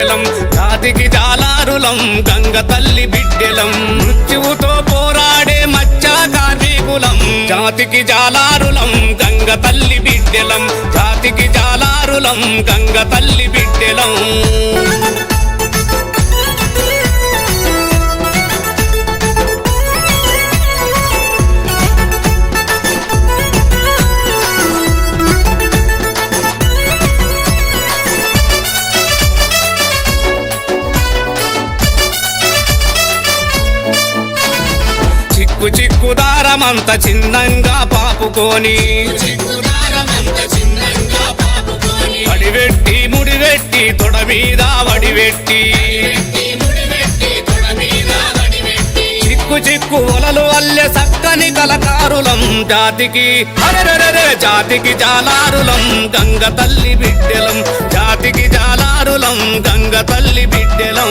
జాతికి జాలారులం గంగ తల్లి బిడ్డెలం మృత్యువుతో పోరాడే మత్స్య కార్మికులం జాతికి జాలారులం గంగ తల్లి బిడ్డెలం జాతికి జాలారులం గంగ తల్లి బిడ్డెలం చిక్కుదారమంత చిన్నంగా పాపుకొని వడివెట్టి ముడివెట్టి తొడ మీద వడివెట్టి చిక్కు ఒలలు అల్లె సక్కని కలకారులం జాతికి జాతికి జాలారులం గంగ తల్లి బిడ్డెలం జాతికి జాలారులం గంగ తల్లి బిడ్డెలం